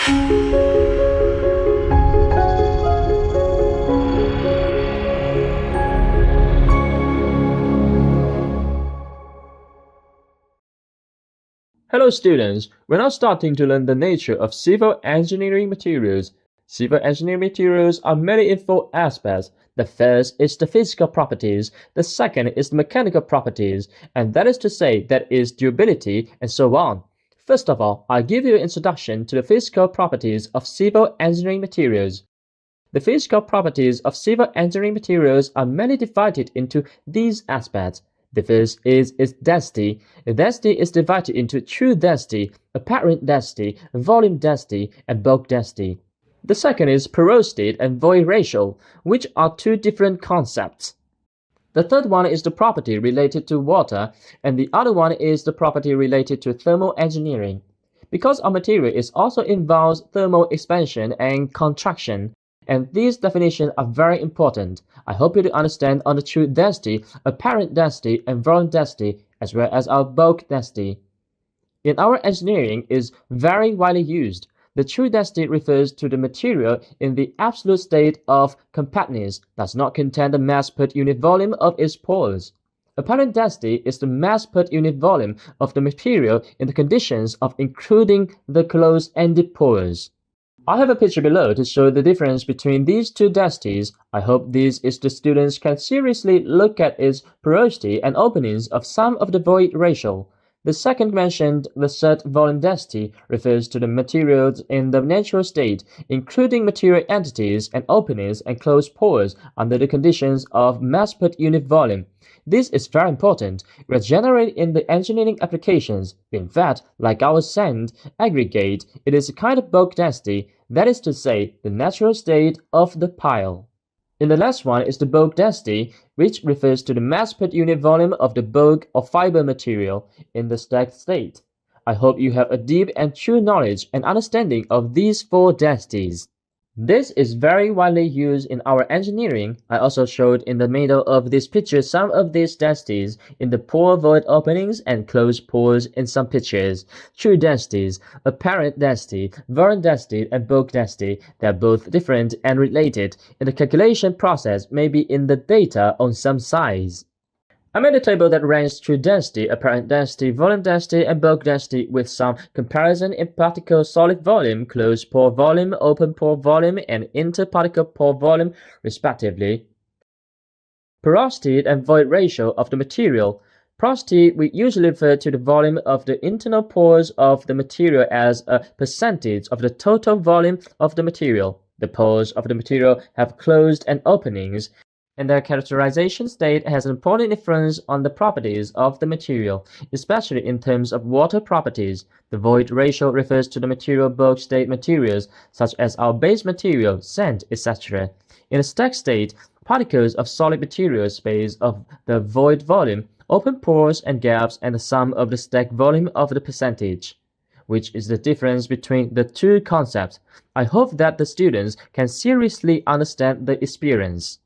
Hello students, we're now starting to learn the nature of civil engineering materials. Civil engineering materials are mainly in four aspects. The first is the physical properties, the second is the mechanical properties, and that is to say that is durability and so on. First of all, I'll give you an introduction to the physical properties of civil engineering materials. The physical properties of civil engineering materials are mainly divided into these aspects. The first is its density. The density is divided into true density, apparent density, volume density, and bulk density. The second is porosity and void ratio, which are two different concepts. The third one is the property related to water, and the other one is the property related to thermal engineering. Because our material is also involves thermal expansion and contraction, and these definitions are very important. I hope you to understand on the true density, apparent density, and volume density, as well as our bulk density. In our engineering is very widely used. The true density refers to the material in the absolute state of compactness, does not contain the mass per unit volume of its pores. Apparent density is the mass per unit volume of the material in the conditions of including the closed-ended pores. I have a picture below to show the difference between these two densities. I hope these is the students can seriously look at its porosity and openings of some of the void ratio. The second mentioned, the third volume density, refers to the materials in the natural state, including material entities and openings and closed pores under the conditions of mass per unit volume. This is very important. We are generally in the engineering applications. In fact, like our sand aggregate, it is a kind of bulk density, that is to say, the natural state of the pile. In the last one is the bulk density, which refers to the mass per unit volume of the bulk or fiber material in the stacked state. I hope you have a deep and true knowledge and understanding of these four densities. This is very widely used in our engineering. I also showed in the middle of this picture some of these densities in the pore void openings and closed pores in some pictures. True densities, apparent density, volume density, and bulk density, they are both different and related. In the calculation process, maybe in the data on some size. I made a table that ranks true density, apparent density, volume density, and bulk density with some comparison in particle solid volume, closed pore volume, open pore volume, and interparticle pore volume, respectively. Porosity and void ratio of the material. Porosity, we usually refer to the volume of the internal pores of the material as a percentage of the total volume of the material. The pores of the material have closed and openings, and their characterization state has an important influence on the properties of the material, especially in terms of water properties. The void ratio refers to the material bulk state materials, such as our base material, sand, etc. In a stacked state, particles of solid material space of the void volume, open pores and gaps, and the sum of the stacked volume of the percentage, which is the difference between the two concepts. I hope that the students can seriously understand the experience.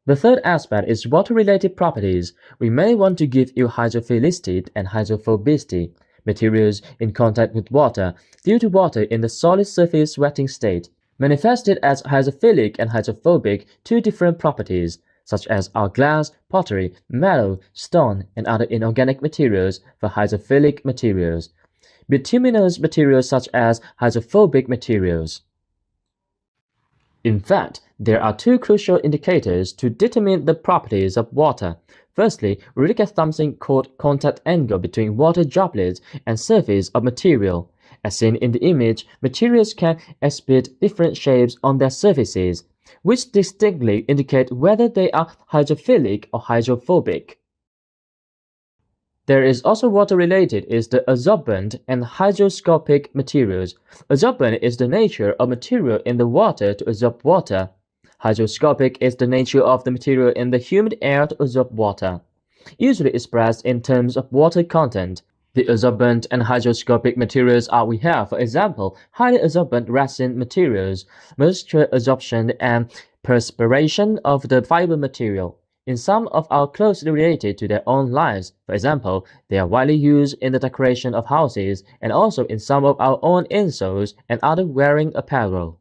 The third aspect is water-related properties. We may want to give you hydrophilicity and hydrophobicity, materials in contact with water, due to water in the solid surface wetting state, manifested as hydrophilic and hydrophobic, two different properties, such as our glass, pottery, metal, stone, and other inorganic materials for hydrophilic materials, bituminous materials such as hydrophobic materials. In fact, there are two crucial indicators to determine the properties of water. Firstly, we look at something called contact angle between water droplets and surface of material. As seen in the image, materials can exhibit different shapes on their surfaces, which distinctly indicate whether they are hydrophilic or hydrophobic. There is also water-related is the adsorbent and hygroscopic materials. Adsorbent is the nature of material in the water to absorb water. Hygroscopic is the nature of the material in the humid air to absorb water, usually expressed in terms of water content. The adsorbent and hygroscopic materials we have, for example, highly adsorbent resin materials, moisture absorption and perspiration of the fiber material. In some of our closely related to their own lives. For example, they are widely used in the decoration of houses and also in some of our own insoles and other wearing apparel.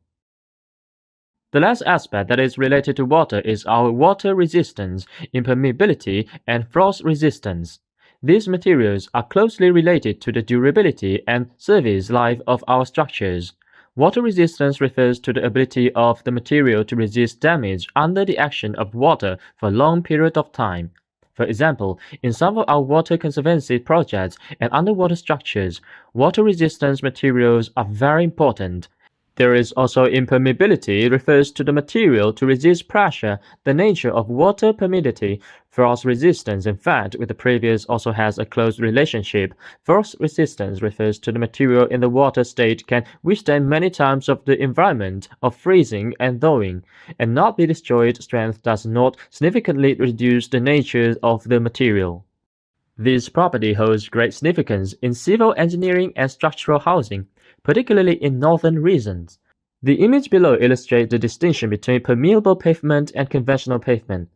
The last aspect that is related to water is our water resistance, impermeability, and frost resistance. These materials are closely related to the durability and service life of our structures. Water resistance refers to the ability of the material to resist damage under the action of water for a long period of time. For example, in some of our water conservancy projects and underwater structures, water resistance materials are very important. There is also impermeability refers to the material to resist pressure, the nature of water permeability. Frost resistance, in fact, with the previous also has a close relationship. Frost resistance refers to the material in the water state can withstand many times of the environment of freezing and thawing, and not be destroyed. Strength does not significantly reduce the nature of the material. This property holds great significance in civil engineering and structural housing, particularly in northern regions. The image below illustrates the distinction between permeable pavement and conventional pavement.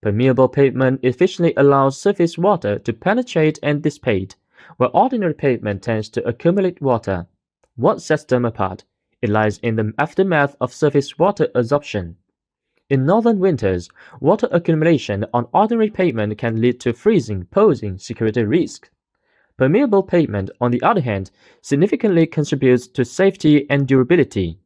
Permeable pavement efficiently allows surface water to penetrate and dissipate, while ordinary pavement tends to accumulate water. What sets them apart? It lies in the aftermath of surface water absorption. In northern winters, water accumulation on ordinary pavement can lead to freezing, posing security risks. Permeable pavement, on the other hand, significantly contributes to safety and durability.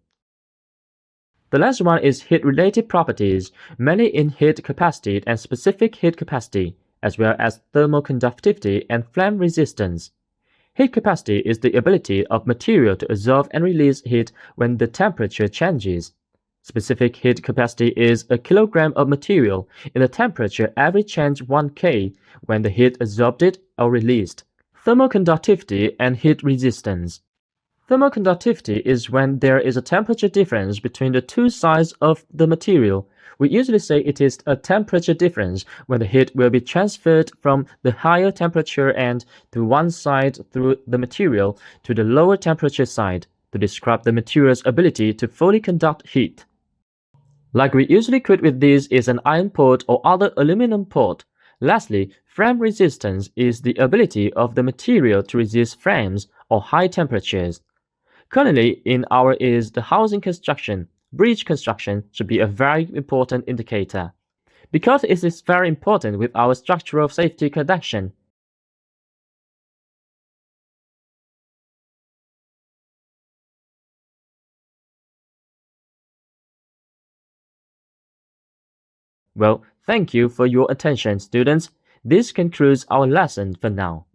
The last one is heat-related properties, mainly in heat capacity and specific heat capacity, as well as thermal conductivity and flame resistance. Heat capacity is the ability of material to absorb and release heat when the temperature changes. Specific heat capacity is a kilogram of material in the temperature average change 1 K when the heat absorbed or released. Thermal conductivity and heat resistance. Thermal conductivity is when there is a temperature difference between the two sides of the material. We usually say it is a temperature difference when the heat will be transferred from the higher temperature end to one side through the material to the lower temperature side to describe the material's ability to fully conduct heat. Like we usually quote with this is an iron pot or other aluminum pot. Lastly, flame resistance is the ability of the material to resist flames or high temperatures. Currently, in our is the housing construction. Bridge construction should be a very important indicator, because it is very important with our structural safety conduction. Well, thank you for your attention, students. This concludes our lesson for now.